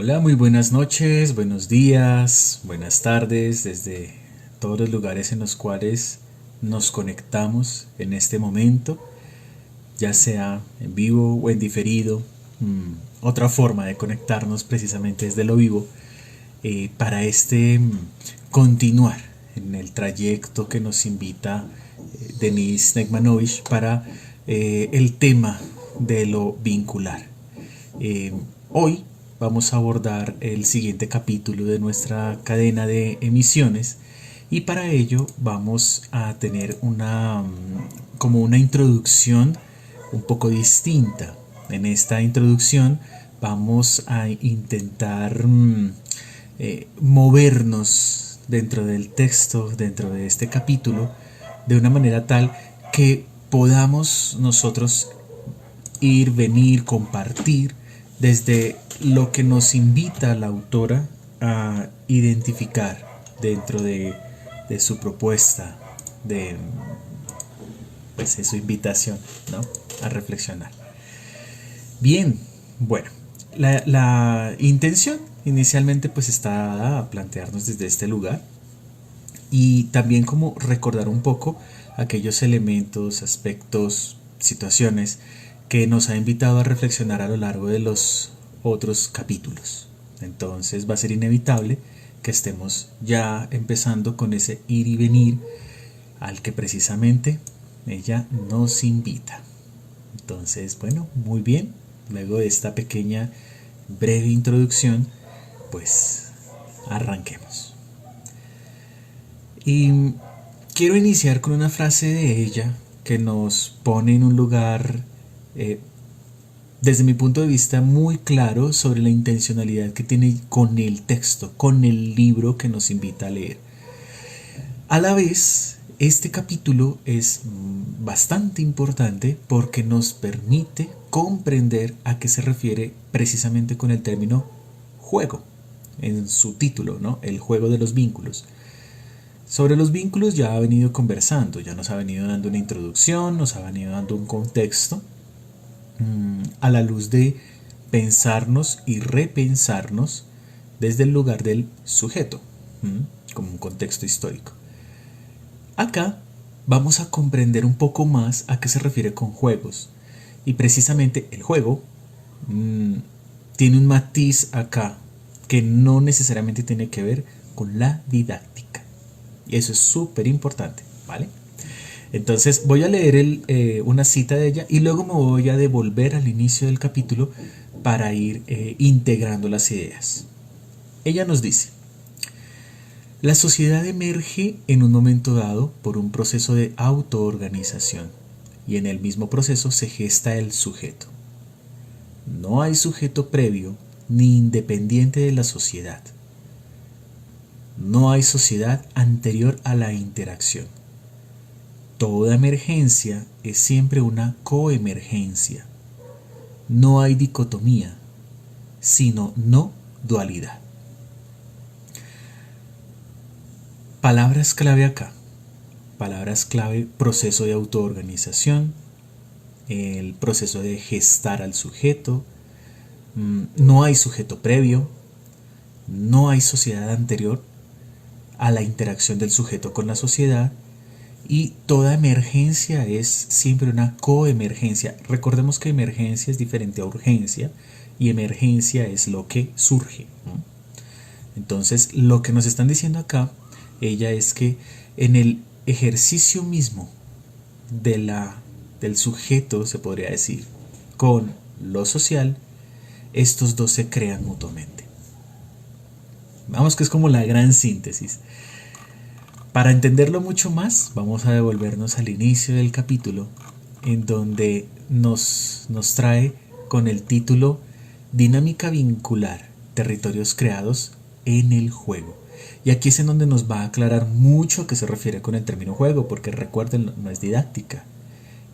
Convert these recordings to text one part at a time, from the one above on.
Hola, muy buenas noches, buenos días, buenas tardes desde todos los lugares en los cuales nos conectamos en este momento, ya sea en vivo o en diferido. Otra forma de conectarnos precisamente desde lo vivo para continuar en el trayecto que nos invita Denis Negmanovich para el tema de lo vincular. Hoy vamos a abordar el siguiente capítulo de nuestra cadena de emisiones y para ello vamos a tener como una introducción un poco distinta. En esta introducción vamos a intentar movernos dentro del texto, dentro de este capítulo, de una manera tal que podamos nosotros ir, venir, compartir desde lo que nos invita la autora a identificar dentro de su propuesta, de, pues, de su invitación, ¿no?, a reflexionar. Bien, bueno, la intención inicialmente pues está dada a plantearnos desde este lugar y también como recordar un poco aquellos elementos, aspectos, situaciones que nos ha invitado a reflexionar a lo largo de los otros capítulos. Entonces va a ser inevitable que estemos ya empezando con ese ir y venir al que precisamente ella nos invita. Entonces, bueno, muy bien. Luego de esta pequeña breve introducción, pues arranquemos. Y quiero iniciar con una frase de ella que nos pone en un lugar, desde mi punto de vista, muy claro sobre la intencionalidad que tiene con el texto, con el libro que nos invita a leer. A la vez, este capítulo es bastante importante porque nos permite comprender a qué se refiere precisamente con el término juego en su título, ¿no? El juego de los vínculos. Sobre los vínculos ya ha venido conversando, ya nos ha venido dando una introducción, nos ha venido dando un contexto a la luz de pensarnos y repensarnos desde el lugar del sujeto, como un contexto histórico. Acá vamos a comprender un poco más a qué se refiere con juegos. Y precisamente el juego tiene un matiz acá que no necesariamente tiene que ver con la didáctica. Y eso es súper importante, ¿vale? Entonces voy a leer una cita de ella y luego me voy a devolver al inicio del capítulo para ir integrando las ideas. Ella nos dice: la sociedad emerge en un momento dado por un proceso de autoorganización y en el mismo proceso se gesta el sujeto. No hay sujeto previo ni independiente de la sociedad. No hay sociedad anterior a la interacción. Toda emergencia es siempre una coemergencia. No hay dicotomía, sino no dualidad. Palabras clave acá. Palabras clave: proceso de autoorganización, el proceso de gestar al sujeto, no hay sujeto previo, no hay sociedad anterior a la interacción del sujeto con la sociedad y toda emergencia es siempre una coemergencia. Recordemos que emergencia es diferente a urgencia y emergencia es lo que surge, ¿no? Entonces, lo que nos están diciendo acá ella es que en el ejercicio mismo del sujeto, se podría decir, con lo social, estos dos se crean mutuamente. Vamos, que es como la gran síntesis. Para entenderlo mucho más, vamos a devolvernos al inicio del capítulo, en donde nos trae con el título Dinámica vincular, territorios creados en el juego. Y aquí es en donde nos va a aclarar mucho a qué se refiere con el término juego, porque recuerden, no es didáctica.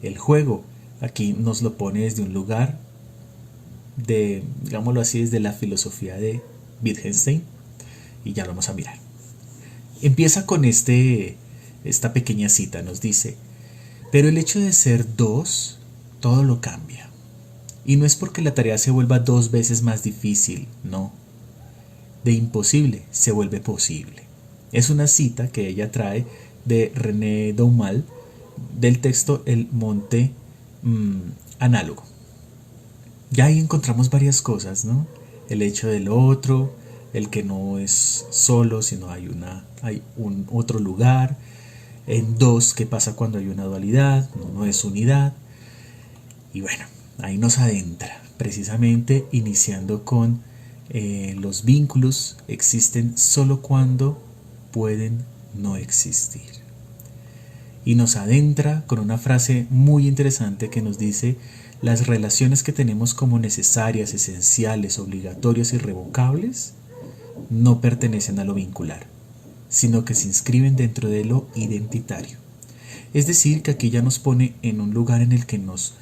El juego aquí nos lo pone desde un lugar de, digámoslo así, desde la filosofía de Wittgenstein, y ya lo vamos a mirar. Empieza con esta pequeña cita, nos dice: pero el hecho de ser dos, todo lo cambia. Y no es porque la tarea se vuelva 2 veces más difícil, no. de imposible se vuelve posible. Es una cita que ella trae de René Daumal del texto El Monte Análogo. Ya ahí encontramos varias cosas, ¿no? El hecho del otro, el que no es solo, sino hay un otro lugar. En dos, ¿qué pasa cuando hay una dualidad? No es unidad. Y bueno, ahí nos adentra, precisamente iniciando con los vínculos existen solo cuando pueden no existir. Y nos adentra con una frase muy interesante que nos dice: las relaciones que tenemos como necesarias, esenciales, obligatorias y irrevocables no pertenecen a lo vincular, sino que se inscriben dentro de lo identitario. Es decir, que aquí ya nos pone en un lugar en el que nos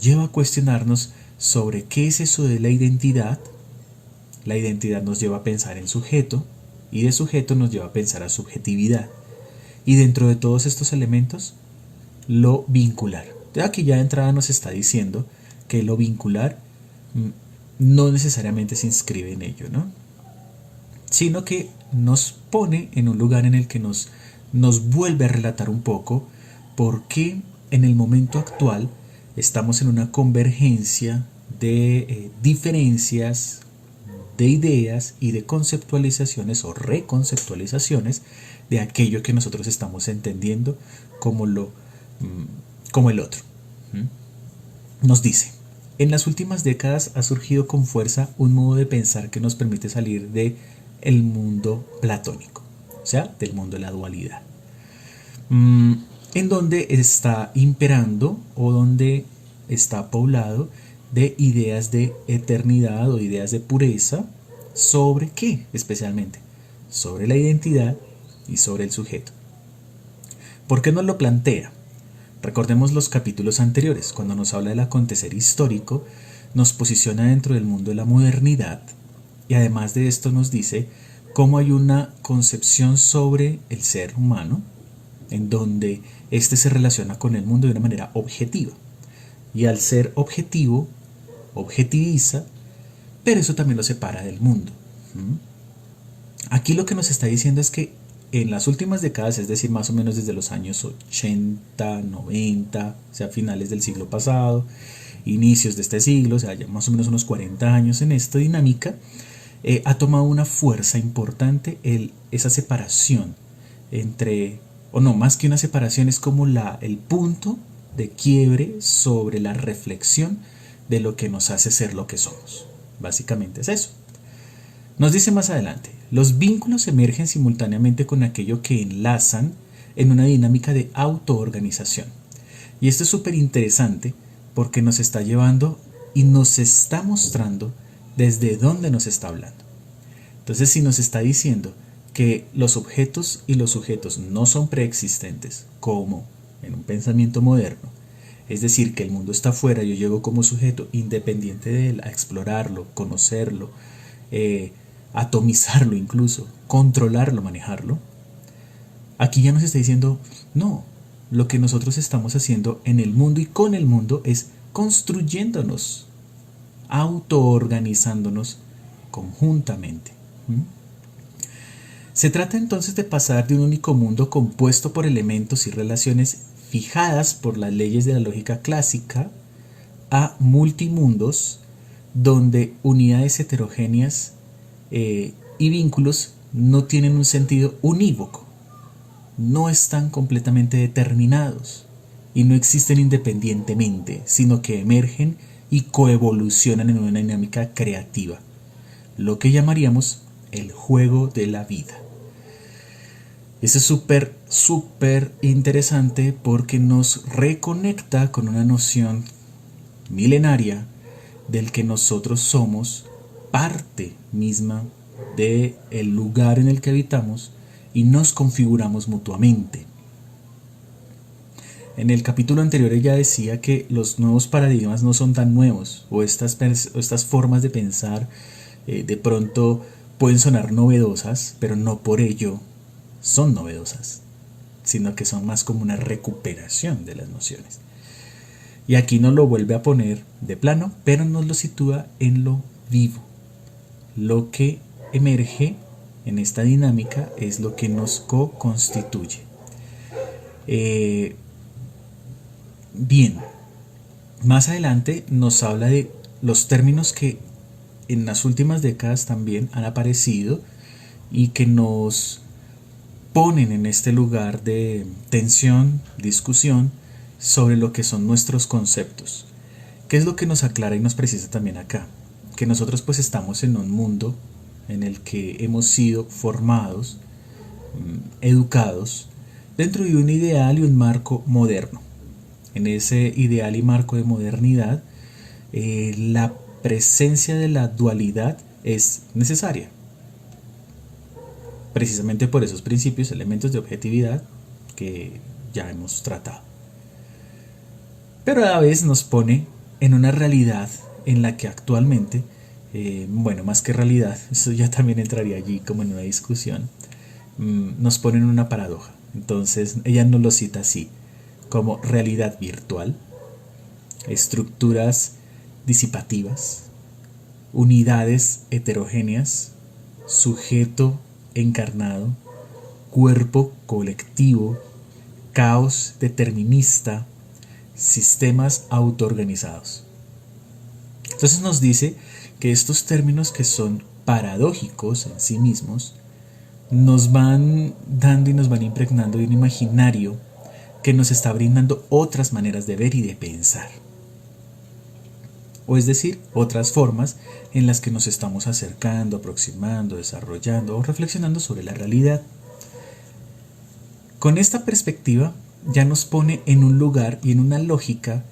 lleva a cuestionarnos sobre qué es eso de la identidad. La identidad nos lleva a pensar en sujeto, y de sujeto nos lleva a pensar a subjetividad. Y dentro de todos estos elementos, lo vincular. Aquí ya de entrada nos está diciendo que lo vincular no necesariamente se inscribe en ello, ¿no? Sino que nos pone en un lugar en el que nos vuelve a relatar un poco por qué en el momento actual estamos en una convergencia de diferencias de ideas y de conceptualizaciones o reconceptualizaciones de aquello que nosotros estamos entendiendo como el otro. Nos dice: en las últimas décadas ha surgido con fuerza un modo de pensar que nos permite salir de el mundo platónico, o sea, del mundo de la dualidad, en donde está imperando o donde está poblado de ideas de eternidad o ideas de pureza. ¿Sobre qué? Especialmente sobre la identidad y sobre el sujeto. ¿Por qué nos lo plantea? Recordemos los capítulos anteriores. Cuando nos habla del acontecer histórico, nos posiciona dentro del mundo de la modernidad, y además de esto nos dice cómo hay una concepción sobre el ser humano en donde éste se relaciona con el mundo de una manera objetiva, y al ser objetivo objetiviza, pero eso también lo separa del mundo. Aquí lo que nos está diciendo es que en las últimas décadas, es decir, más o menos desde los años 80, 90, o sea, finales del siglo pasado, inicios de este siglo, o sea, ya más o menos unos 40 años en esta dinámica, ha tomado una fuerza importante esa separación entre, o no, más que una separación, es como el punto de quiebre sobre la reflexión de lo que nos hace ser lo que somos. Básicamente es eso. Nos dice más adelante: los vínculos emergen simultáneamente con aquello que enlazan en una dinámica de autoorganización. Y esto es súper interesante porque nos está llevando y nos está mostrando desde dónde nos está hablando. Entonces, si nos está diciendo que los objetos y los sujetos no son preexistentes, como en un pensamiento moderno, es decir, que el mundo está afuera, yo llego como sujeto independiente de él a explorarlo, conocerlo, atomizarlo incluso, controlarlo, manejarlo. Aquí ya nos está diciendo: no, lo que nosotros estamos haciendo en el mundo y con el mundo es construyéndonos, autoorganizándonos conjuntamente. Se trata entonces de pasar de un único mundo compuesto por elementos y relaciones fijadas por las leyes de la lógica clásica a multimundos donde unidades heterogéneas y vínculos no tienen un sentido unívoco, no están completamente determinados y no existen independientemente, sino que emergen y coevolucionan en una dinámica creativa, lo que llamaríamos el juego de la vida. Eso es súper interesante porque nos reconecta con una noción milenaria del que nosotros somos parte misma del lugar en el que habitamos y nos configuramos mutuamente. En el capítulo anterior ella decía que los nuevos paradigmas no son tan nuevos, o estas formas de pensar de pronto pueden sonar novedosas, pero no por ello son novedosas, sino que son más como una recuperación de las nociones. Y aquí nos lo vuelve a poner de plano, pero nos lo sitúa en lo vivo, lo que emerge en esta dinámica es lo que nos co-constituye. Bien, más adelante nos habla de los términos que en las últimas décadas también han aparecido y que nos ponen en este lugar de tensión, discusión sobre lo que son nuestros conceptos. ¿Qué es lo que nos aclara y nos precisa también acá? Que nosotros pues estamos en un mundo en el que hemos sido formados, educados, dentro de un ideal y un marco moderno. En ese ideal y marco de modernidad, la presencia de la dualidad es necesaria. Precisamente por esos principios, elementos de objetividad que ya hemos tratado. Pero a la vez nos pone en una realidad en la que actualmente, bueno, más que realidad, eso ya también entraría allí como en una discusión, nos pone en una paradoja. Entonces ella nos lo cita así, como realidad virtual, estructuras disipativas, unidades heterogéneas, sujeto encarnado, cuerpo colectivo, caos determinista, sistemas autoorganizados. Entonces nos dice que estos términos que son paradójicos en sí mismos nos van dando y nos van impregnando de un imaginario que nos está brindando otras maneras de ver y de pensar. O es decir, otras formas en las que nos estamos acercando, aproximando, desarrollando o reflexionando sobre la realidad. Con esta perspectiva ya nos pone en un lugar y en una lógica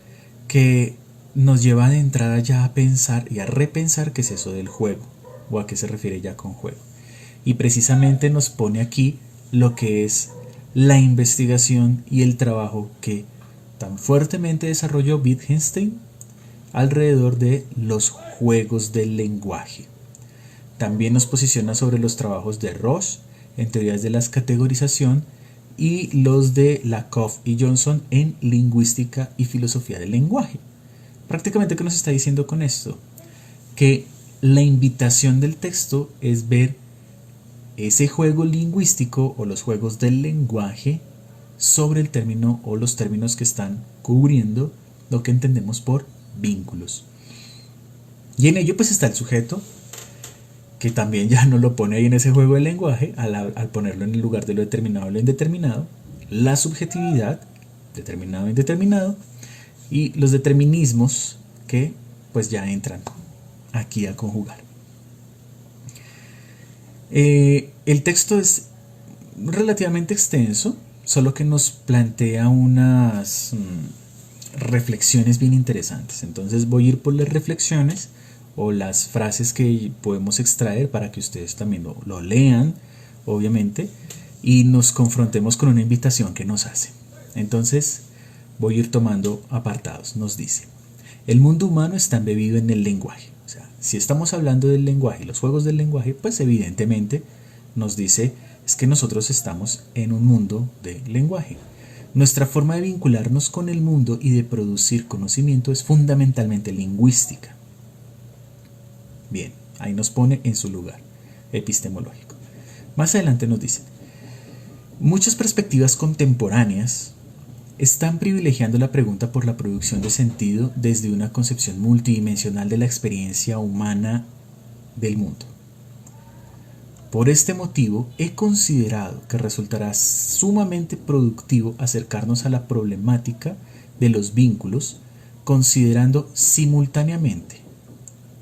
que nos lleva de entrada ya a pensar y a repensar qué es eso del juego, o a qué se refiere ya con juego. Y precisamente nos pone aquí lo que es la investigación y el trabajo que tan fuertemente desarrolló Wittgenstein alrededor de los juegos del lenguaje. También nos posiciona sobre los trabajos de Roche en teorías de la categorización y los de Lakoff y Johnson en lingüística y filosofía del lenguaje. Prácticamente, ¿qué nos está diciendo con esto? Que la invitación del texto es ver ese juego lingüístico o los juegos del lenguaje sobre el término o los términos que están cubriendo lo que entendemos por vínculos. Y en ello pues está el sujeto, que también ya no lo pone ahí en ese juego del lenguaje al ponerlo en el lugar de lo determinado o lo indeterminado, la subjetividad, determinado e indeterminado, y los determinismos que pues ya entran aquí a conjugar. El texto es relativamente extenso, solo que nos plantea unas reflexiones bien interesantes. Entonces voy a ir por las reflexiones o las frases que podemos extraer para que ustedes también lo lean, obviamente, y nos confrontemos con una invitación que nos hace. Entonces voy a ir tomando apartados. Nos dice: el mundo humano está embebido en el lenguaje. O sea, si estamos hablando del lenguaje y los juegos del lenguaje, pues evidentemente nos dice es que nosotros estamos en un mundo de lenguaje. Nuestra forma de vincularnos con el mundo y de producir conocimiento es fundamentalmente lingüística. Bien, ahí nos pone en su lugar epistemológico. Más adelante nos dice: muchas perspectivas contemporáneas están privilegiando la pregunta por la producción de sentido desde una concepción multidimensional de la experiencia humana del mundo. Por este motivo, he considerado que resultará sumamente productivo acercarnos a la problemática de los vínculos, considerando simultáneamente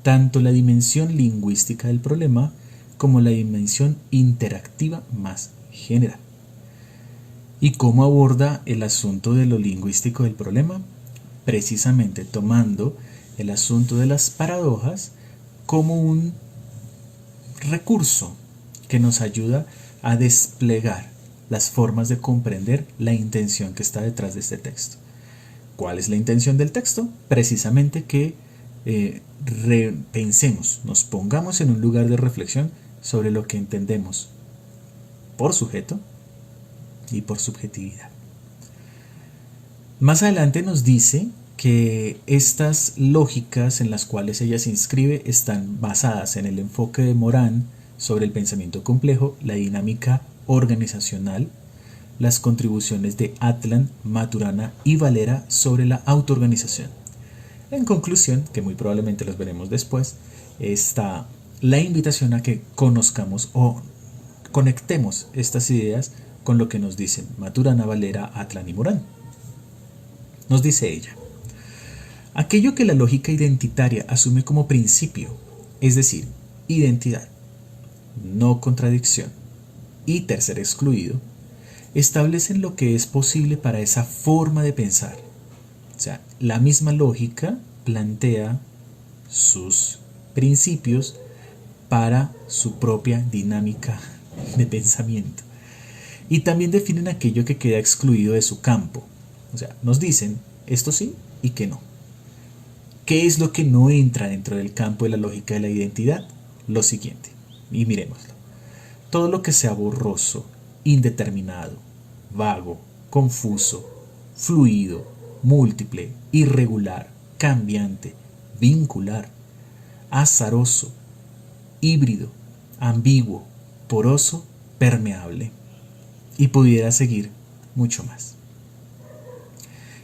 tanto la dimensión lingüística del problema como la dimensión interactiva más general. ¿Y cómo aborda el asunto de lo lingüístico del problema? Precisamente tomando el asunto de las paradojas como un recurso que nos ayuda a desplegar las formas de comprender la intención que está detrás de este texto. ¿Cuál es la intención del texto? Precisamente que repensemos, nos pongamos en un lugar de reflexión sobre lo que entendemos por sujeto y por subjetividad. Más adelante nos dice que estas lógicas en las cuales ella se inscribe están basadas en el enfoque de Morán sobre el pensamiento complejo, la dinámica organizacional, las contribuciones de Atlan, Maturana y Valera sobre la autoorganización. En conclusión, que muy probablemente los veremos después, está la invitación a que conozcamos o conectemos estas ideas con lo que nos dicen Maturana, Valera, Atlan y Morán. Nos dice ella: aquello que la lógica identitaria asume como principio, es decir, identidad, no contradicción y tercer excluido, establecen lo que es posible para esa forma de pensar. O sea, la misma lógica plantea sus principios para su propia dinámica de pensamiento. Y también definen aquello que queda excluido de su campo. O sea, nos dicen esto sí y que no. ¿Qué es lo que no entra dentro del campo de la lógica de la identidad? Lo siguiente, y miremoslo. Todo lo que sea borroso, indeterminado, vago, confuso, fluido, múltiple, irregular, cambiante, vincular, azaroso, híbrido, ambiguo, poroso, permeable. Y pudiera seguir mucho más.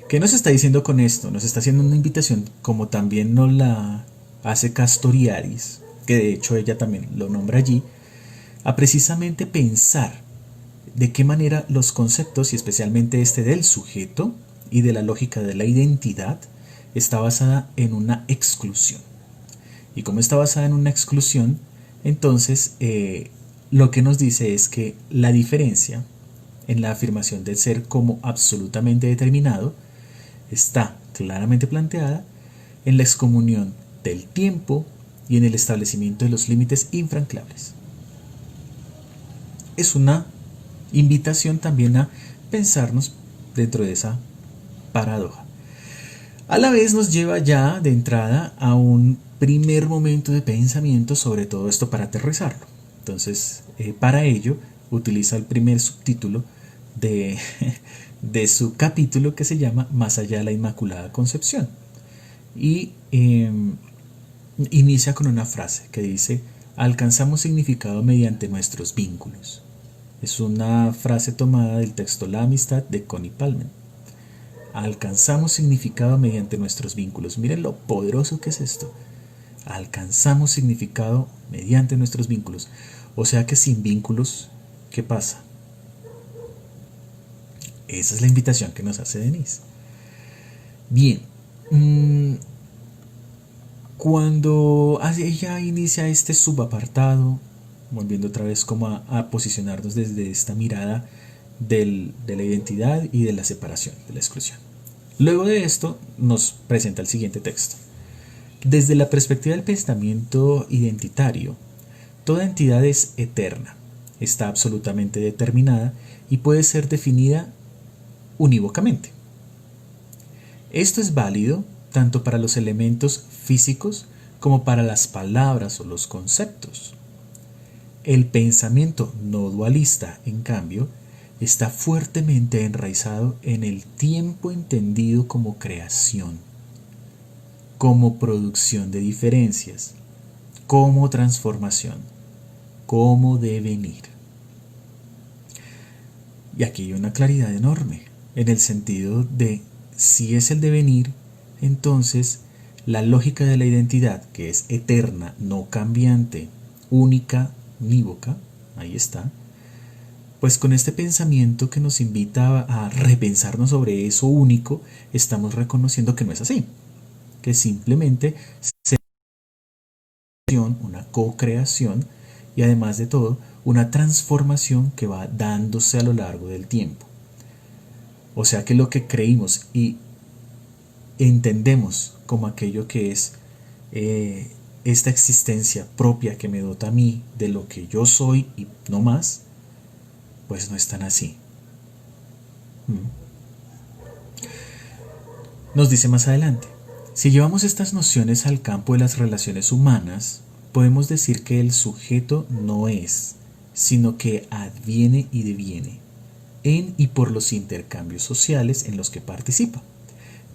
¿Qué nos está diciendo con esto? Nos está haciendo una invitación, como también nos la hace Castoriadis, que de hecho ella también lo nombra allí, a precisamente pensar de qué manera los conceptos, y especialmente este del sujeto y de la lógica de la identidad, está basada en una exclusión. Y como está basada en una exclusión, entonces lo que nos dice es que la diferencia en la afirmación del ser como absolutamente determinado está claramente planteada en la excomunión del tiempo y en el establecimiento de los límites infranqueables. Es una invitación también a pensarnos dentro de esa paradoja. A la vez nos lleva ya de entrada a un primer momento de pensamiento sobre todo esto para aterrizarlo. Entonces, para ello utiliza el primer subtítulo de su capítulo, que se llama Más allá de la Inmaculada Concepción, y inicia con una frase que dice: alcanzamos significado mediante nuestros vínculos. Es una frase tomada del texto La Amistad de Connie Palmen. Alcanzamos significado mediante nuestros vínculos. Miren lo poderoso que es esto. Alcanzamos significado mediante nuestros vínculos. O sea que sin vínculos, ¿qué pasa? Esa es la invitación que nos hace Denise. Bien, cuando ella inicia este subapartado, volviendo otra vez como a posicionarnos desde esta mirada de la identidad y de la separación, de la exclusión. Luego de esto nos presenta el siguiente texto. Desde la perspectiva del pensamiento identitario, toda entidad es eterna, está absolutamente determinada y puede ser definida unívocamente. Esto es válido tanto para los elementos físicos como para las palabras o los conceptos. El pensamiento no dualista, en cambio, está fuertemente enraizado en el tiempo entendido como creación, como producción de diferencias, como transformación, como devenir. Y aquí hay una claridad enorme, en el sentido de si es el devenir, entonces la lógica de la identidad, que es eterna, no cambiante, única, unívoca, ahí está, pues con este pensamiento que nos invita a repensarnos sobre eso único, estamos reconociendo que no es así, que simplemente se una co-creación y además de todo una transformación que va dándose a lo largo del tiempo. O sea que lo que creímos y entendemos como aquello que es esta existencia propia que me dota a mí de lo que yo soy y no más, pues no es tan así. Nos dice más adelante: si llevamos estas nociones al campo de las relaciones humanas, podemos decir que el sujeto no es, sino que adviene y deviene en y por los intercambios sociales en los que participa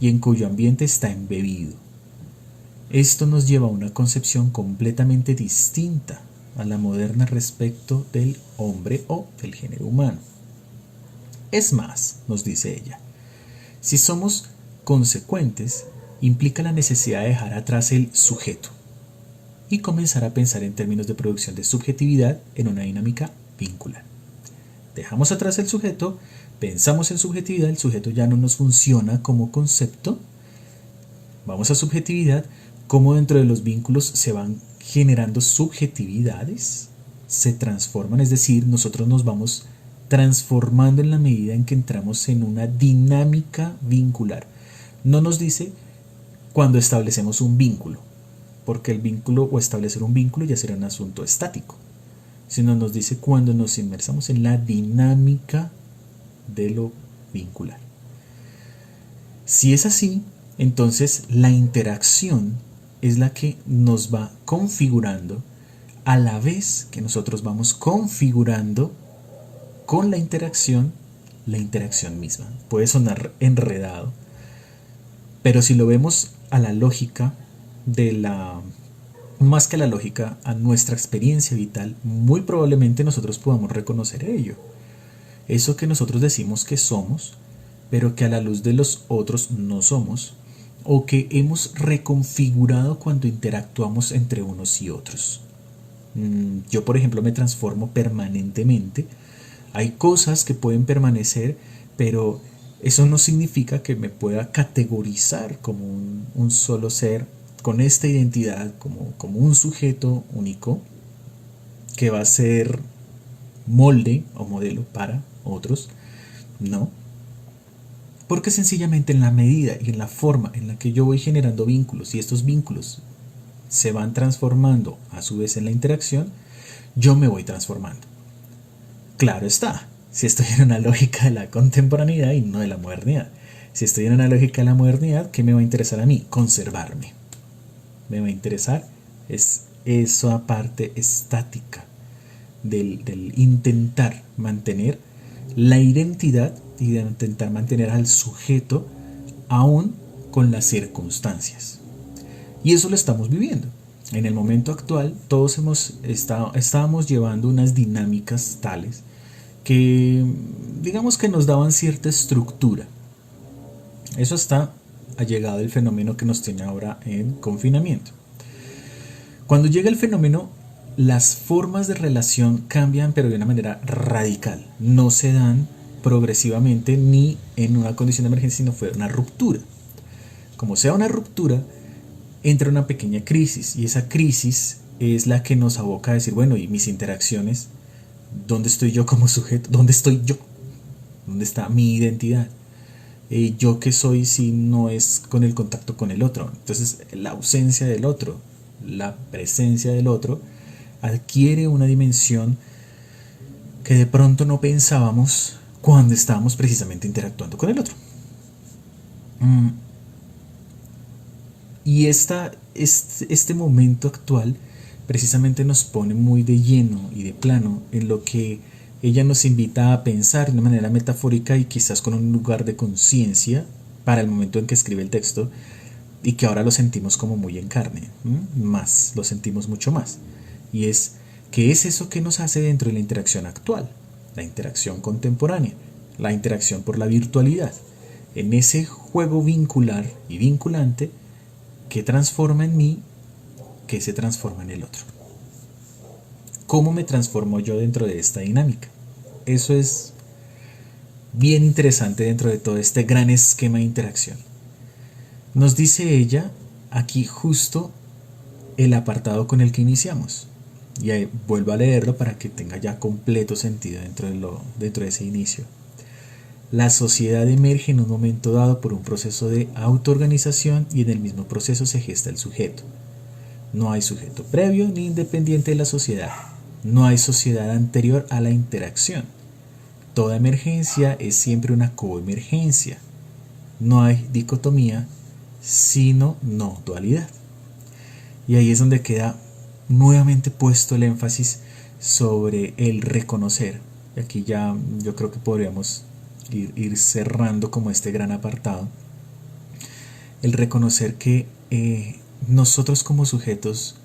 y en cuyo ambiente está embebido. Esto nos lleva a una concepción completamente distinta a la moderna respecto del hombre o del género humano. Es más, nos dice ella, si somos consecuentes, implica la necesidad de dejar atrás el sujeto y comenzar a pensar en términos de producción de subjetividad en una dinámica vincular. Dejamos atrás el sujeto, pensamos en subjetividad, el sujeto ya no nos funciona como concepto, vamos a subjetividad, cómo dentro de los vínculos se van generando subjetividades, se transforman, es decir, nosotros nos vamos transformando en la medida en que entramos en una dinámica vincular. No nos dice cuando establecemos un vínculo, porque el vínculo o establecer un vínculo ya será un asunto estático, sino nos dice cuando nos inmersamos en la dinámica de lo vincular. Si es así, entonces la interacción es la que nos va configurando a la vez que nosotros vamos configurando con la interacción misma. Puede sonar enredado, pero si lo vemos a la lógica más que a la lógica, a nuestra experiencia vital, muy probablemente nosotros podamos reconocer ello. Eso que nosotros decimos que somos, pero que a la luz de los otros no somos, o que hemos reconfigurado cuando interactuamos entre unos y otros. Yo, por ejemplo, me transformo permanentemente. Hay cosas que pueden permanecer, pero eso no significa que me pueda categorizar como un solo ser con esta identidad, como un sujeto único que va a ser molde o modelo para otros. No, porque sencillamente en la medida y en la forma en la que yo voy generando vínculos y estos vínculos se van transformando a su vez en la interacción, yo me voy transformando. Claro está, si estoy en una lógica de la contemporaneidad y no de la modernidad. Si estoy en una lógica de la modernidad, ¿qué me va a interesar a mí? Conservarme. Me va a interesar es esa parte estática del intentar mantener la identidad y de intentar mantener al sujeto aún con las circunstancias. Y eso lo estamos viviendo. En el momento actual todos estábamos llevando unas dinámicas tales que digamos que nos daban cierta estructura. Eso está allegado el fenómeno que nos tiene ahora en confinamiento. Cuando llega el fenómeno, las formas de relación cambian, pero de una manera radical. No se dan progresivamente ni en una condición de emergencia, sino fue una ruptura. Como sea una ruptura, entra una pequeña crisis, y esa crisis es la que nos aboca a decir, bueno, ¿y mis interacciones? ¿Dónde estoy yo como sujeto? ¿Dónde estoy yo? ¿Dónde está mi identidad? ¿Yo qué soy si no es con el contacto con el otro? Entonces la ausencia del otro, la presencia del otro, adquiere una dimensión que de pronto no pensábamos cuando estábamos precisamente interactuando con el otro. Y este momento actual precisamente nos pone muy de lleno y de plano en lo que ella nos invita a pensar de una manera metafórica y quizás con un lugar de conciencia para el momento en que escribe el texto, y que ahora lo sentimos como muy en carne, más, lo sentimos mucho más. Y es, ¿qué es eso que nos hace dentro de la interacción actual? La interacción contemporánea, la interacción por la virtualidad, en ese juego vincular y vinculante que transforma en mí, que se transforma en el otro. ¿Cómo me transformo yo dentro de esta dinámica? Eso es bien interesante dentro de todo este gran esquema de interacción. Nos dice ella aquí justo el apartado con el que iniciamos. Y ahí vuelvo a leerlo para que tenga ya completo sentido dentro de ese inicio. La sociedad emerge en un momento dado por un proceso de autoorganización, y en el mismo proceso se gesta el sujeto. No hay sujeto previo ni independiente de la sociedad. No hay sociedad anterior a la interacción. Toda emergencia es siempre una coemergencia. No hay dicotomía, sino no dualidad. Y ahí es donde queda nuevamente puesto el énfasis sobre el reconocer. Y aquí ya yo creo que podríamos ir cerrando como este gran apartado. El reconocer que nosotros como sujetos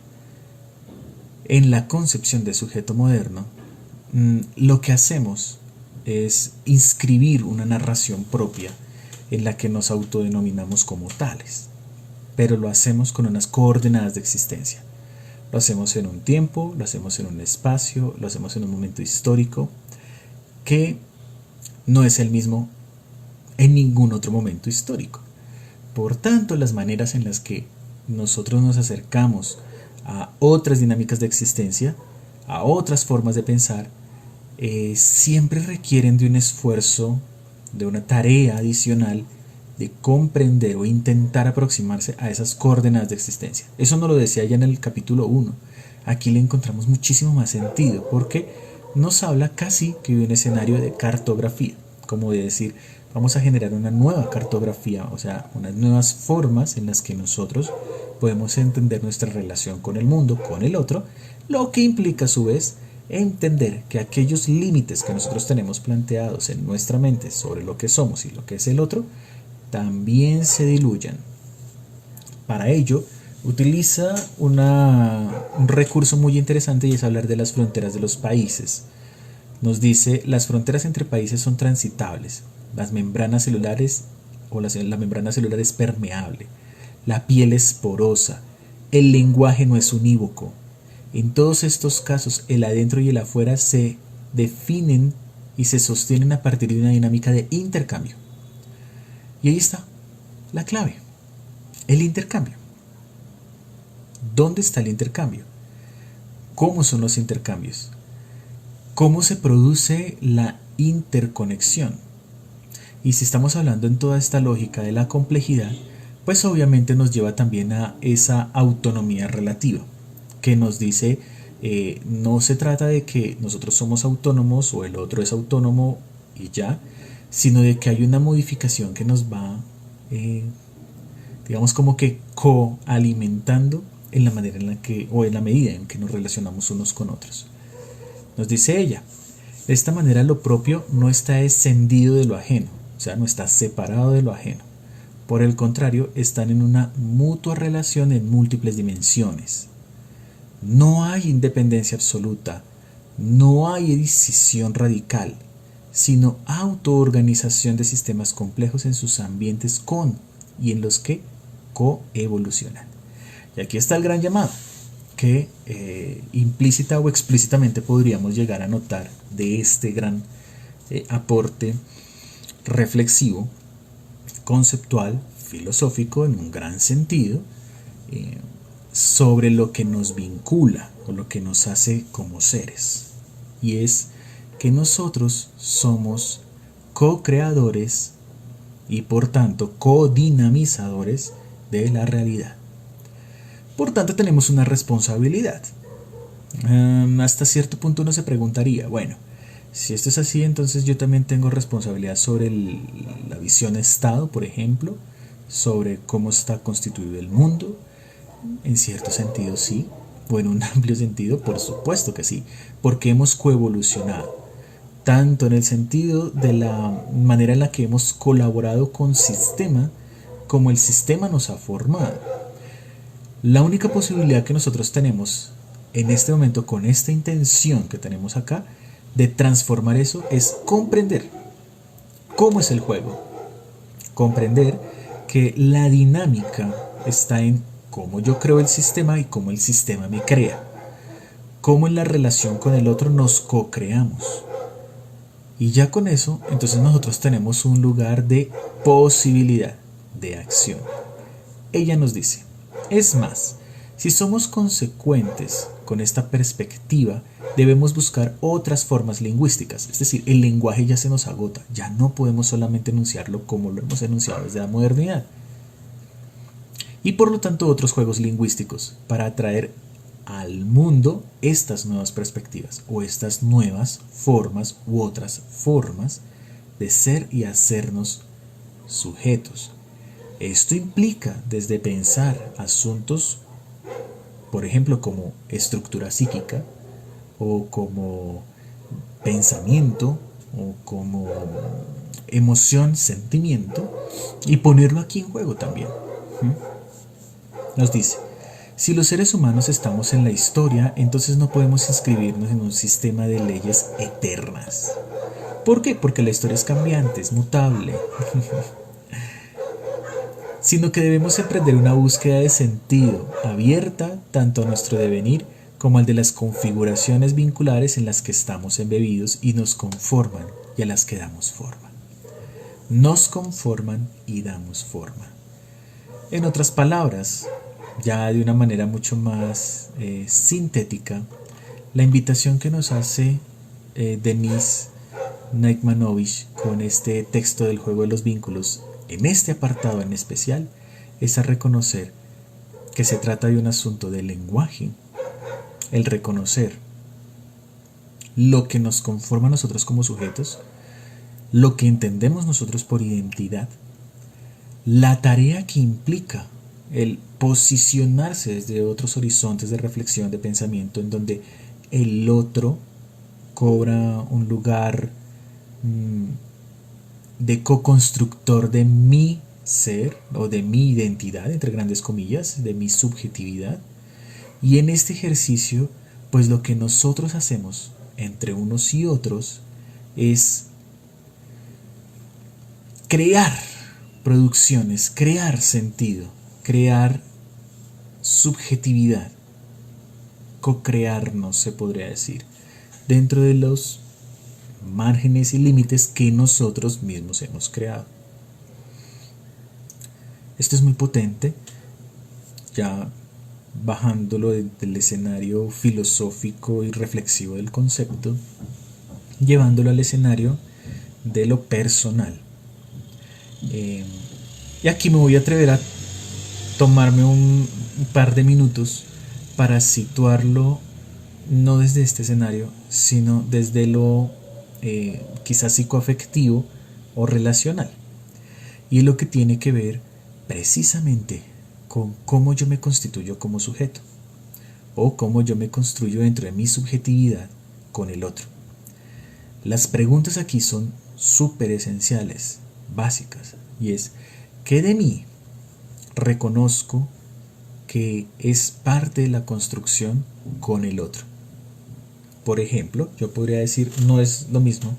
En la concepción de sujeto moderno, lo que hacemos es inscribir una narración propia en la que nos autodenominamos como tales, pero lo hacemos con unas coordenadas de existencia. Lo hacemos en un tiempo, lo hacemos en un espacio, lo hacemos en un momento histórico que no es el mismo en ningún otro momento histórico. Por tanto, las maneras en las que nosotros nos acercamos a otras dinámicas de existencia, a otras formas de pensar, siempre requieren de un esfuerzo, de una tarea adicional de comprender o intentar aproximarse a esas coordenadas de existencia. Eso nos lo decía ya en el capítulo 1. Aquí le encontramos muchísimo más sentido porque nos habla casi que de un escenario de cartografía, como de decir, vamos a generar una nueva cartografía, o sea, unas nuevas formas en las que nosotros podemos entender nuestra relación con el mundo, con el otro, lo que implica a su vez entender que aquellos límites que nosotros tenemos planteados en nuestra mente sobre lo que somos y lo que es el otro, también se diluyan. Para ello, utiliza un recurso muy interesante y es hablar de las fronteras de los países. Nos dice, las fronteras entre países son transitables, las membranas celulares o la membrana celular es permeable, la piel es porosa, el lenguaje no es unívoco. En todos estos casos, el adentro y el afuera se definen y se sostienen a partir de una dinámica de intercambio. Y ahí está la clave, el intercambio. ¿Dónde está el intercambio? ¿Cómo son los intercambios? ¿Cómo se produce la interconexión? Y si estamos hablando en toda esta lógica de la complejidad, pues obviamente nos lleva también a esa autonomía relativa, que nos dice, no se trata de que nosotros somos autónomos o el otro es autónomo y ya, sino de que hay una modificación que nos va, digamos como que coalimentando en la manera en la que, o en la medida en que nos relacionamos unos con otros. Nos dice ella, de esta manera lo propio no está escindido de lo ajeno, o sea, no está separado de lo ajeno. Por el contrario, están en una mutua relación en múltiples dimensiones. No hay independencia absoluta, no hay decisión radical, sino autoorganización de sistemas complejos en sus ambientes con y en los que coevolucionan. Y aquí está el gran llamado que implícita o explícitamente podríamos llegar a notar de este gran aporte reflexivo, conceptual, filosófico en un gran sentido, sobre lo que nos vincula o lo que nos hace como seres. Y es que nosotros somos co-creadores y por tanto co-dinamizadores de la realidad. Por tanto tenemos una responsabilidad. Hasta cierto punto uno se preguntaría, bueno, si esto es así, entonces yo también tengo responsabilidad sobre la visión Estado, por ejemplo, sobre cómo está constituido el mundo. En cierto sentido sí, o en un amplio sentido por supuesto que sí, porque hemos coevolucionado, tanto en el sentido de la manera en la que hemos colaborado con sistema, como el sistema nos ha formado. La única posibilidad que nosotros tenemos en este momento con esta intención que tenemos acá de transformar eso es comprender cómo es el juego, comprender que la dinámica está en cómo yo creo el sistema y cómo el sistema me crea, cómo en la relación con el otro nos co-creamos. Y ya con eso, entonces nosotros tenemos un lugar de posibilidad, de acción. Ella nos dice, es más, si somos consecuentes con esta perspectiva, debemos buscar otras formas lingüísticas, es decir, el lenguaje ya se nos agota, ya no podemos solamente enunciarlo como lo hemos enunciado desde la modernidad. Y por lo tanto otros juegos lingüísticos para atraer al mundo estas nuevas perspectivas o estas nuevas formas u otras formas de ser y hacernos sujetos. Esto implica desde pensar asuntos, por ejemplo, como estructura psíquica o como pensamiento o como emoción, sentimiento, y ponerlo aquí en juego también. Nos dice, Si los seres humanos estamos en la historia, entonces no podemos inscribirnos en un sistema de leyes eternas. ¿Por qué? Porque la historia es cambiante, es mutable. Sino que debemos emprender una búsqueda de sentido, abierta tanto a nuestro devenir como al de las configuraciones vinculares en las que estamos embebidos y nos conforman y a las que damos forma. Nos conforman y damos forma. En otras palabras, ya de una manera mucho más sintética, la invitación que nos hace Denise Neitmanovich con este texto del juego de los vínculos, en este apartado en especial, es a reconocer que se trata de un asunto de lenguaje, el reconocer lo que nos conforma a nosotros como sujetos, lo que entendemos nosotros por identidad, la tarea que implica el posicionarse desde otros horizontes de reflexión, de pensamiento, en donde el otro cobra un lugar de co-constructor de mi ser o de mi identidad, entre grandes comillas, de mi subjetividad. Y en este ejercicio, pues lo que nosotros hacemos entre unos y otros es crear producciones, crear sentido, crear subjetividad, co-crearnos, se podría decir, dentro de los márgenes y límites que nosotros mismos hemos creado. Esto es muy potente, ya bajándolo del escenario filosófico y reflexivo del concepto, llevándolo al escenario de lo personal. Y aquí me voy a atrever a tomarme un par de minutos para situarlo no desde este escenario, sino desde lo quizás psicoafectivo o relacional. Y es lo que tiene que ver precisamente con cómo yo me constituyo como sujeto o cómo yo me construyo dentro de mi subjetividad con el otro. Las preguntas aquí son súper esenciales, básicas, y es: ¿qué de mí reconozco que es parte de la construcción con el otro? Por ejemplo, yo podría decir, no es lo mismo,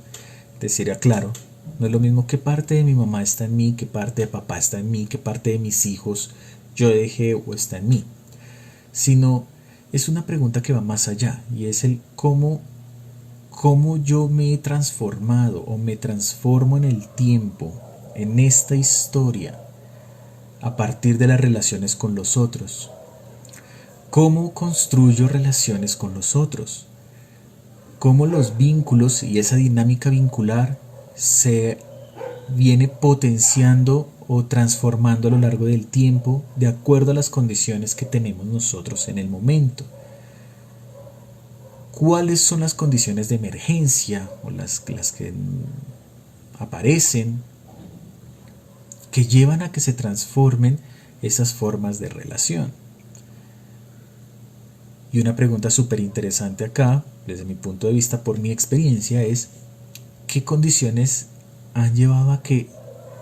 decir claro, no es lo mismo qué parte de mi mamá está en mí, qué parte de papá está en mí, qué parte de mis hijos yo dejé o está en mí, sino es una pregunta que va más allá, y es el cómo yo me he transformado o me transformo en el tiempo, en esta historia, a partir de las relaciones con los otros. ¿Cómo construyo relaciones con los otros? ¿Cómo los vínculos y esa dinámica vincular se viene potenciando o transformando a lo largo del tiempo de acuerdo a las condiciones que tenemos nosotros en el momento? ¿Cuáles son las condiciones de emergencia o las que aparecen que llevan a que se transformen esas formas de relación? Y una pregunta súper interesante acá, desde mi punto de vista, por mi experiencia, es ¿qué condiciones han llevado a que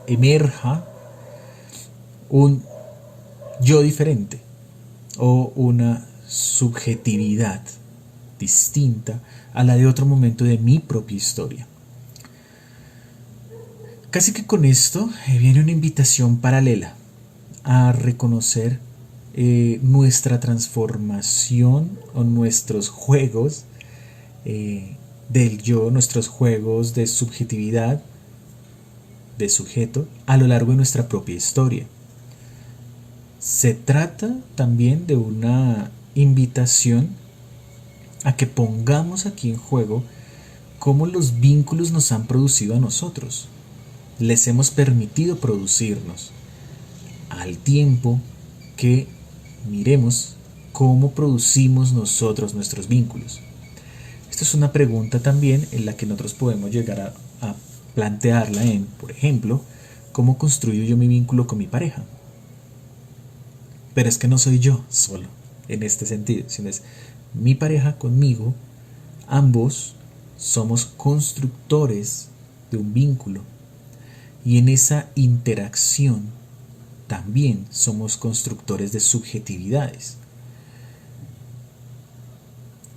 emerja un yo diferente o una subjetividad distinta a la de otro momento de mi propia historia? Casi que con esto viene una invitación paralela a reconocer nuestra transformación o nuestros juegos del yo, nuestros juegos de subjetividad, de sujeto, a lo largo de nuestra propia historia. Se trata también de una invitación a que pongamos aquí en juego cómo los vínculos nos han producido a nosotros. Les hemos permitido producirnos, al tiempo que miremos cómo producimos nosotros nuestros vínculos. Esta es una pregunta también en la que nosotros podemos llegar a plantearla en, por ejemplo, ¿cómo construyo yo mi vínculo con mi pareja? Pero es que no soy yo solo en este sentido, sino es mi pareja conmigo. Ambos somos constructores de un vínculo, y en esa interacción también somos constructores de subjetividades.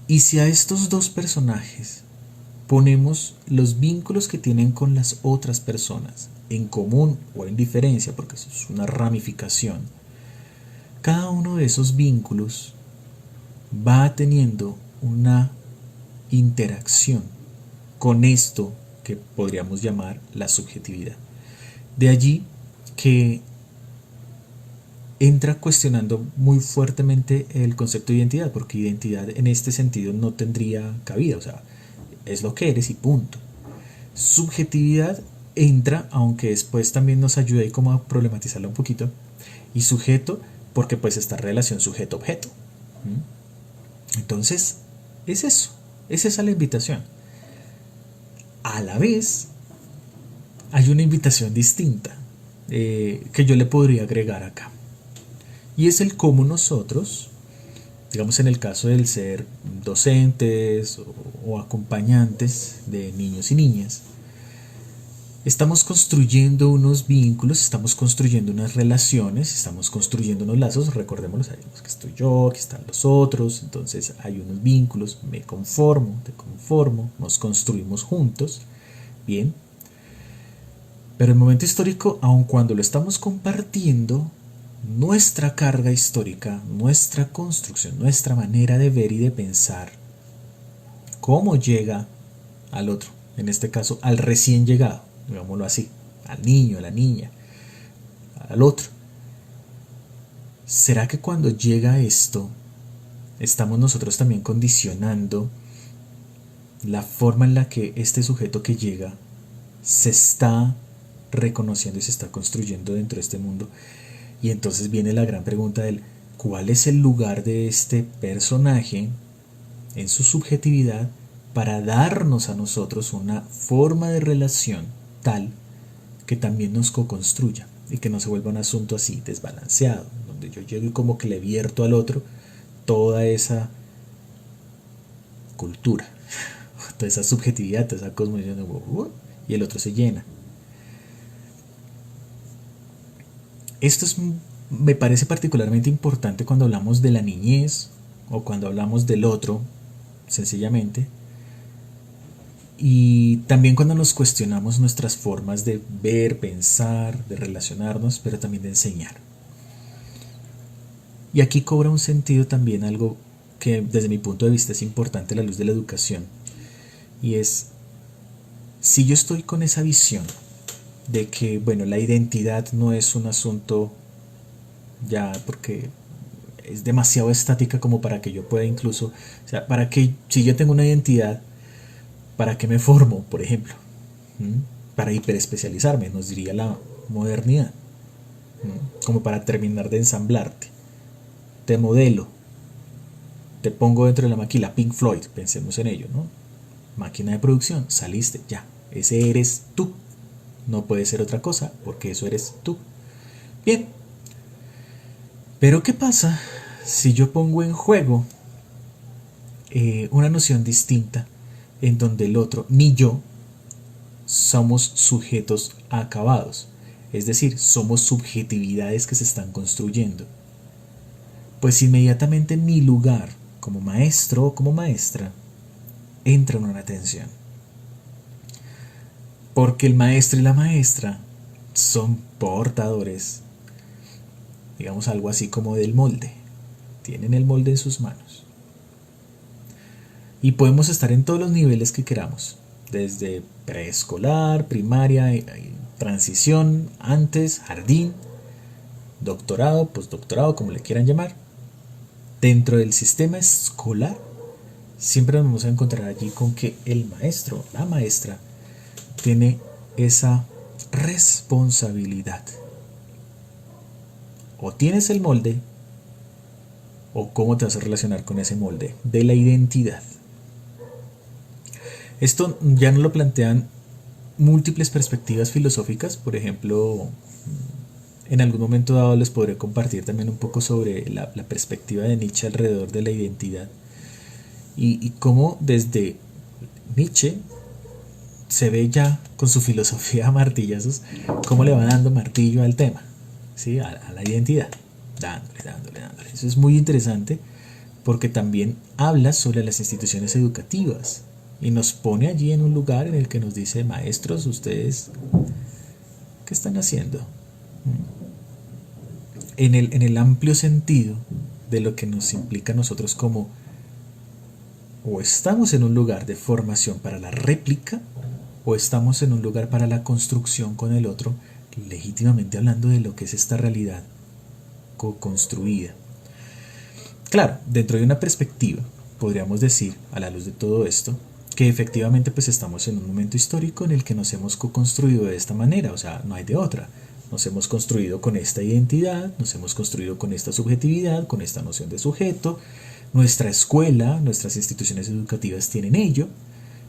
Y si a estos dos personajes ponemos los vínculos que tienen con las otras personas, en común o en diferencia, porque eso es una ramificación, cada uno de esos vínculos va teniendo una interacción con esto que podríamos llamar la subjetividad. De allí que entra cuestionando muy fuertemente el concepto de identidad, porque identidad en este sentido no tendría cabida, o sea, es lo que eres y punto. Subjetividad entra, aunque después también nos ayuda ahí como a problematizarla un poquito, y sujeto, porque pues esta relación sujeto-objeto. Entonces, es eso, es esa la invitación. A la vez, hay una invitación distinta que yo le podría agregar acá. Y es el cómo nosotros, digamos en el caso del ser docentes o acompañantes de niños y niñas, estamos construyendo unos vínculos, estamos construyendo unas relaciones, estamos construyendo unos lazos, recordémoslo, sabemos que estoy yo, que están los otros, entonces hay unos vínculos, me conformo, te conformo, nos construimos juntos, bien. Pero el momento histórico, aun cuando lo estamos compartiendo, nuestra carga histórica, nuestra construcción, nuestra manera de ver y de pensar, cómo llega al otro, en este caso al recién llegado, digámoslo así, al niño, a la niña, al otro. ¿Será que cuando llega esto, estamos nosotros también condicionando la forma en la que este sujeto que llega se está reconociendo y se está construyendo dentro de este mundo? Y entonces viene la gran pregunta del ¿cuál es el lugar de este personaje en su subjetividad para darnos a nosotros una forma de relación tal que también nos co-construya y que no se vuelva un asunto así desbalanceado, donde yo llego y como que le vierto al otro toda esa cultura, toda esa subjetividad, toda esa cosmovisión y el otro se llena? Esto me parece particularmente importante cuando hablamos de la niñez o cuando hablamos del otro, sencillamente, y también cuando nos cuestionamos nuestras formas de ver, pensar, de relacionarnos, pero también de enseñar. Y aquí cobra un sentido también algo que desde mi punto de vista es importante a la luz de la educación, y es, si yo estoy con esa visión de que, bueno, la identidad no es un asunto ya porque es demasiado estática como para que yo pueda incluso, o sea, para que, si yo tengo una identidad, ¿para qué me formo, por ejemplo? Para hiperespecializarme, nos diría la modernidad. Como para terminar de ensamblarte. Te modelo, te pongo dentro de la máquina, Pink Floyd, pensemos en ello, ¿no? Máquina de producción, saliste, ya, ese eres tú. No puede ser otra cosa, porque eso eres tú. Bien. Pero ¿qué pasa si yo pongo en juego una noción distinta en donde el otro, ni yo, somos sujetos acabados? Es decir, somos subjetividades que se están construyendo. Pues inmediatamente mi lugar como maestro o como maestra entra en una tensión. Porque el maestro y la maestra son portadores, digamos algo así como del molde. Tienen el molde en sus manos. Y podemos estar en todos los niveles que queramos. Desde preescolar, primaria, transición, antes, jardín, doctorado, postdoctorado, como le quieran llamar. Dentro del sistema escolar, siempre nos vamos a encontrar allí con que el maestro, la maestra, tiene esa responsabilidad. O tienes el molde, o cómo te vas a relacionar con ese molde de la identidad. Esto ya nos lo plantean múltiples perspectivas filosóficas. Por ejemplo, en algún momento dado les podré compartir también un poco sobre la perspectiva de Nietzsche alrededor de la identidad y cómo desde Nietzsche se ve ya con su filosofía a martillazos cómo le va dando martillo al tema, ¿sí? a la identidad, dándole. Eso es muy interesante porque también habla sobre las instituciones educativas y nos pone allí en un lugar en el que nos dice: maestros, ustedes, ¿qué están haciendo? En el amplio sentido de lo que nos implica a nosotros como o estamos en un lugar de formación para la réplica o estamos en un lugar para la construcción con el otro, legítimamente hablando de lo que es esta realidad co-construida. Claro, dentro de una perspectiva, podríamos decir, a la luz de todo esto, que efectivamente pues estamos en un momento histórico en el que nos hemos co-construido de esta manera, o sea, no hay de otra. Nos hemos construido con esta identidad, nos hemos construido con esta subjetividad, con esta noción de sujeto. Nuestra escuela, nuestras instituciones educativas tienen ello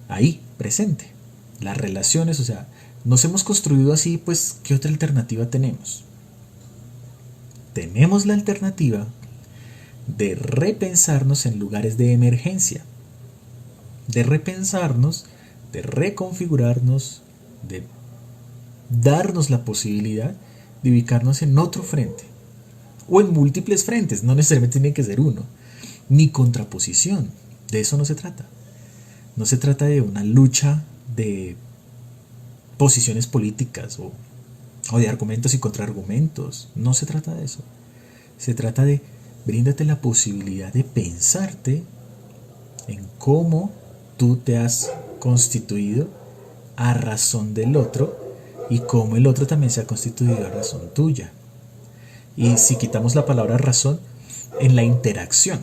ahí presente. Las relaciones, o sea, nos hemos construido así, pues, ¿qué otra alternativa tenemos? Tenemos la alternativa de repensarnos en lugares de emergencia, de repensarnos, de reconfigurarnos, de darnos la posibilidad de ubicarnos en otro frente, o en múltiples frentes, no necesariamente tiene que ser uno, ni contraposición, de eso no se trata. No se trata de una lucha de posiciones políticas o de argumentos y contraargumentos, no se trata de eso. Se trata de bríndate la posibilidad de pensarte en cómo tú te has constituido a razón del otro y cómo el otro también se ha constituido a razón tuya. Y si quitamos la palabra razón, en la interacción.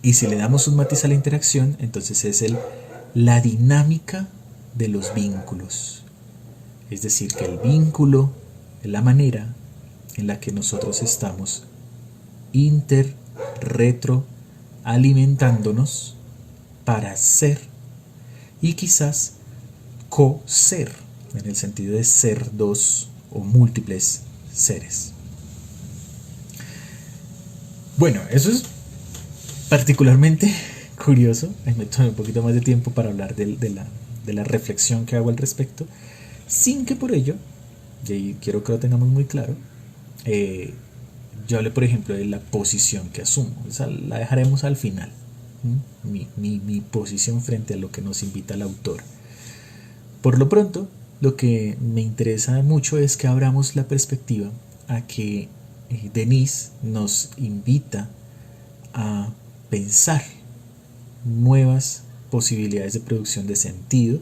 Y si le damos un matiz a la interacción, entonces es la dinámica de los vínculos. Es decir, que el vínculo es la manera en la que nosotros estamos retro alimentándonos para ser y quizás co-ser, en el sentido de ser dos o múltiples seres. Bueno, eso es particularmente curioso. Ahí me tomé un poquito más de tiempo para hablar de la reflexión que hago al respecto, sin que por ello, y quiero que lo tengamos muy claro, yo hablé por ejemplo de la posición que asumo. Esa la dejaremos al final. Mi posición frente a lo que nos invita el autor. Por lo pronto, lo que me interesa mucho es que abramos la perspectiva a que Denise nos invita a pensar nuevas posibilidades de producción de sentido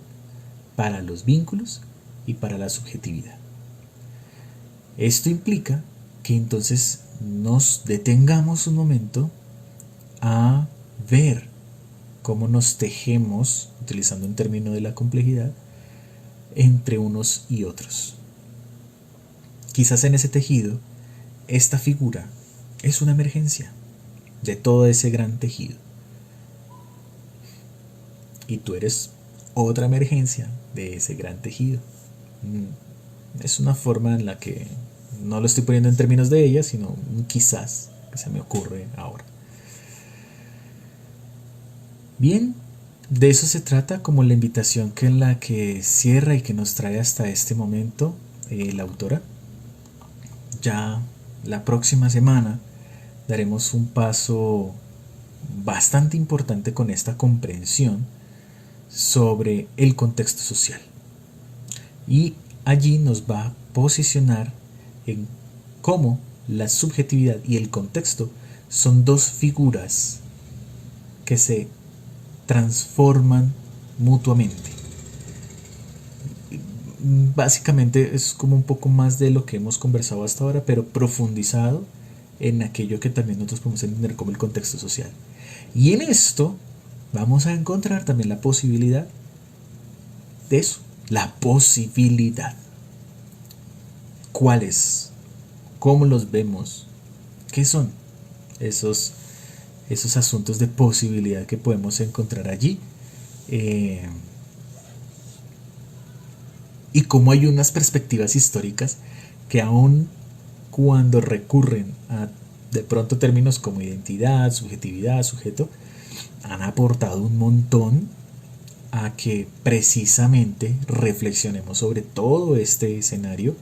para los vínculos y para la subjetividad. Esto implica que entonces nos detengamos un momento a ver cómo nos tejemos, utilizando un término de la complejidad, entre unos y otros. Quizás en ese tejido, esta figura es una emergencia de todo ese gran tejido. Y tú eres otra emergencia de ese gran tejido. Es una forma en la que no lo estoy poniendo en términos de ella, sino un quizás que se me ocurre ahora. Bien, de eso se trata como la invitación que en la que cierra y que nos trae hasta este momento la autora. Ya la próxima semana daremos un paso bastante importante con esta comprensión sobre el contexto social. Y allí nos va a posicionar en cómo la subjetividad y el contexto son dos figuras que se transforman mutuamente. Básicamente es como un poco más de lo que hemos conversado hasta ahora, pero profundizado en aquello que también nosotros podemos entender como el contexto social. Y en esto vamos a encontrar también la posibilidad de eso, la posibilidad. ¿Cuáles? ¿Cómo los vemos? ¿Qué son esos asuntos de posibilidad que podemos encontrar allí? Y cómo hay unas perspectivas históricas que aun cuando recurren a de pronto términos como identidad, subjetividad, sujeto, han aportado un montón a que precisamente reflexionemos sobre todo este escenario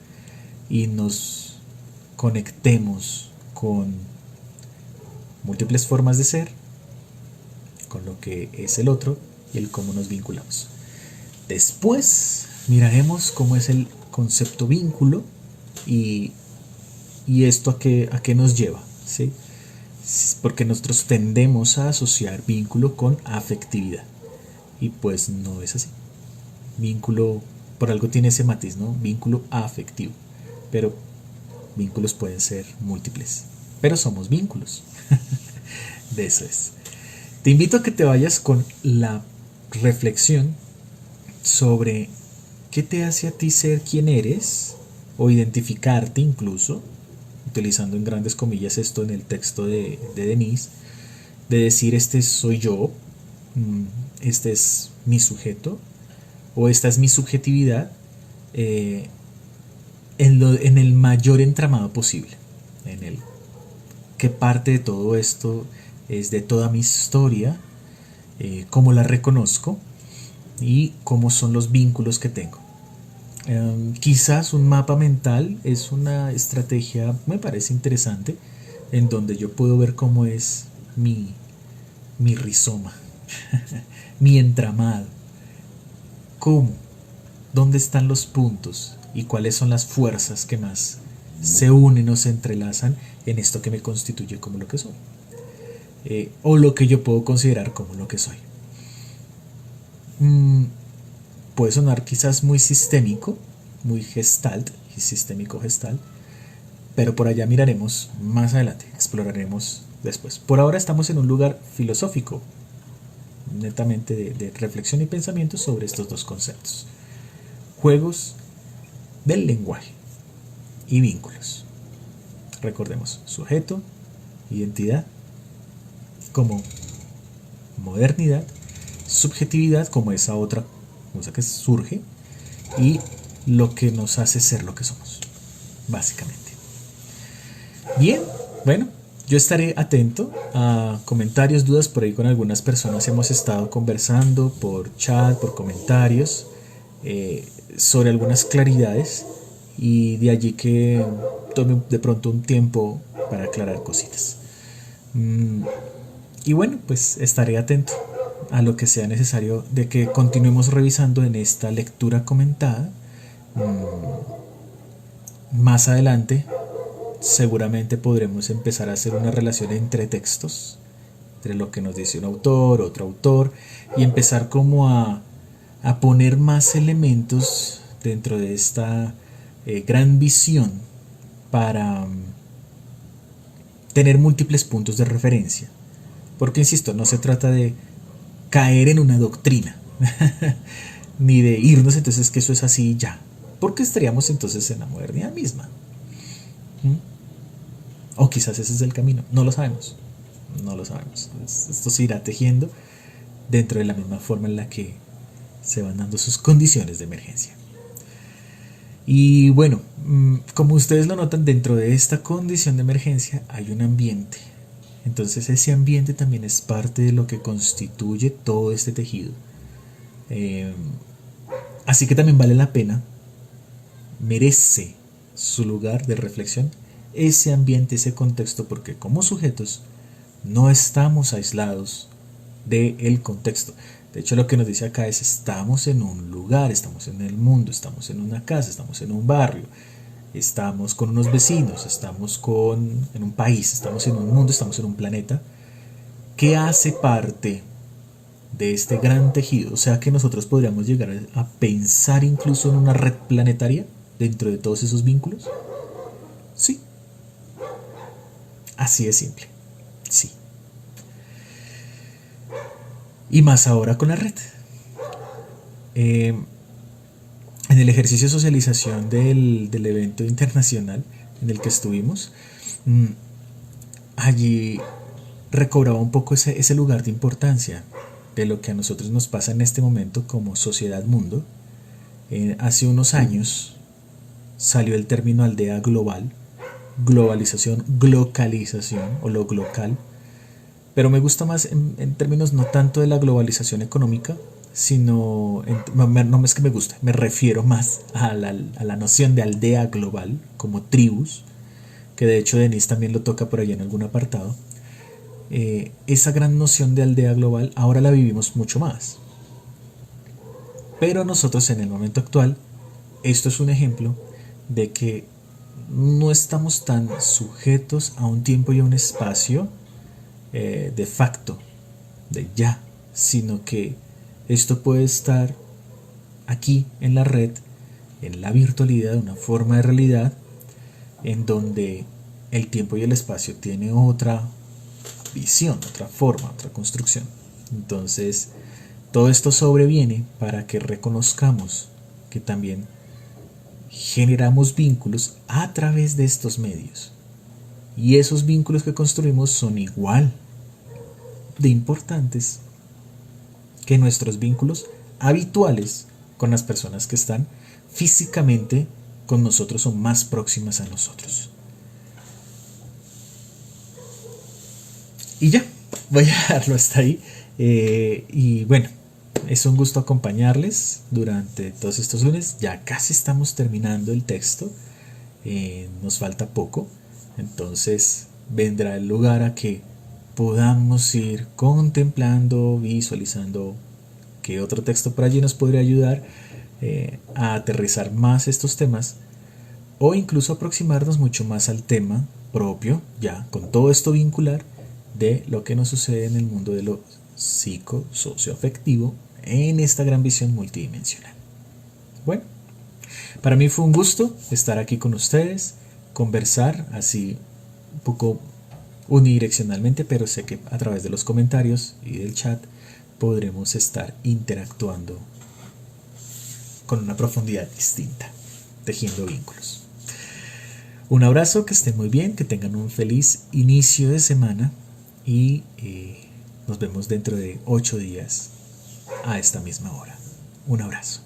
y nos conectemos con múltiples formas de ser con lo que es el otro y el cómo nos vinculamos. Después miraremos cómo es el concepto vínculo y, esto a qué nos lleva, ¿sí? Porque nosotros tendemos a asociar vínculo con afectividad y pues no es así. Vínculo, por algo tiene ese matiz, ¿no? Vínculo afectivo, pero vínculos pueden ser múltiples, pero somos vínculos. De eso es. Te invito a que te vayas con la reflexión sobre qué te hace a ti ser quien eres o identificarte incluso, utilizando en grandes comillas esto en el texto de Denise, de decir este soy yo, este es mi sujeto o esta es mi subjetividad, en el mayor entramado posible, en el qué parte de todo esto es de toda mi historia, cómo la reconozco y cómo son los vínculos que tengo. Quizás un mapa mental es una estrategia, me parece interesante, en donde yo puedo ver cómo es mi rizoma, mi entramado, cómo, dónde están los puntos y cuáles son las fuerzas que más se unen o se entrelazan en esto que me constituye como lo que soy, o lo que yo puedo considerar como lo que soy. Puede sonar quizás muy sistémico, muy gestalt y sistémico gestalt, pero por allá miraremos más adelante, exploraremos después. Por ahora estamos en un lugar filosófico, netamente de reflexión y pensamiento sobre estos dos conceptos: juegos del lenguaje y vínculos. Recordemos, sujeto, identidad como modernidad, subjetividad como esa otra cosa que surge y lo que nos hace ser lo que somos, básicamente. Bien, bueno, yo estaré atento a comentarios, dudas. Por ahí con algunas personas hemos estado conversando por chat, por comentarios, sobre algunas claridades, y de allí que tome de pronto un tiempo para aclarar cositas. Y bueno, pues estaré atento a lo que sea necesario de que continuemos revisando en esta lectura comentada. Más adelante seguramente podremos empezar a hacer una relación entre textos, entre lo que nos dice un autor, otro autor, y empezar como a poner más elementos dentro de esta gran visión para tener múltiples puntos de referencia. Porque, insisto, no se trata de caer en una doctrina, ni de irnos entonces que eso es así ya, porque estaríamos entonces en la modernidad misma. O quizás ese es el camino, no lo sabemos. No lo sabemos. Esto se irá tejiendo dentro de la misma forma en la que se van dando sus condiciones de emergencia. Y bueno, como ustedes lo notan, dentro de esta condición de emergencia hay un ambiente. Entonces ese ambiente también es parte de lo que constituye todo este tejido. Así que también vale la pena, merece su lugar de reflexión ese ambiente, ese contexto, porque como sujetos no estamos aislados del contexto. De hecho, lo que nos dice acá es: estamos en un lugar, estamos en el mundo, estamos en una casa, estamos en un barrio, estamos con unos vecinos, estamos en un país, estamos en un mundo, estamos en un planeta que hace parte de este gran tejido. O sea que nosotros podríamos llegar a pensar incluso en una red planetaria dentro de todos esos vínculos. Sí, así de simple. Sí. Y más ahora con la red. En el ejercicio de socialización del evento internacional en el que estuvimos, allí recobraba un poco ese lugar de importancia de lo que a nosotros nos pasa en este momento como sociedad mundo. Hace unos años salió el término aldea global, globalización, glocalización o lo local, pero me gusta más en términos no tanto de la globalización económica, sino, no es que me guste, me refiero más a la noción de aldea global como tribus, que de hecho Denise también lo toca por ahí en algún apartado, esa gran noción de aldea global ahora la vivimos mucho más. Pero nosotros en el momento actual, esto es un ejemplo de que no estamos tan sujetos a un tiempo y a un espacio de facto, de ya, sino que esto puede estar aquí en la red, en la virtualidad, una forma de realidad en donde el tiempo y el espacio tiene otra visión, otra forma, otra construcción. Entonces, todo esto sobreviene para que reconozcamos que también generamos vínculos a través de estos medios. Y esos vínculos que construimos son igual de importantes que nuestros vínculos habituales con las personas que están físicamente con nosotros o más próximas a nosotros. Y ya, voy a dejarlo hasta ahí. Y bueno, es un gusto acompañarles durante todos estos lunes. Ya casi estamos terminando el texto. Nos falta poco. Entonces vendrá el lugar a que podamos ir contemplando, visualizando qué otro texto por allí nos podría ayudar a aterrizar más estos temas o incluso aproximarnos mucho más al tema propio, ya con todo esto vincular de lo que nos sucede en el mundo de lo psicosocioafectivo en esta gran visión multidimensional. Bueno, para mí fue un gusto estar aquí con ustedes, conversar así un poco unidireccionalmente, pero sé que a través de los comentarios y del chat podremos estar interactuando con una profundidad distinta, tejiendo vínculos. Un abrazo, que estén muy bien, que tengan un feliz inicio de semana y nos vemos dentro de 8 días a esta misma hora. Un abrazo.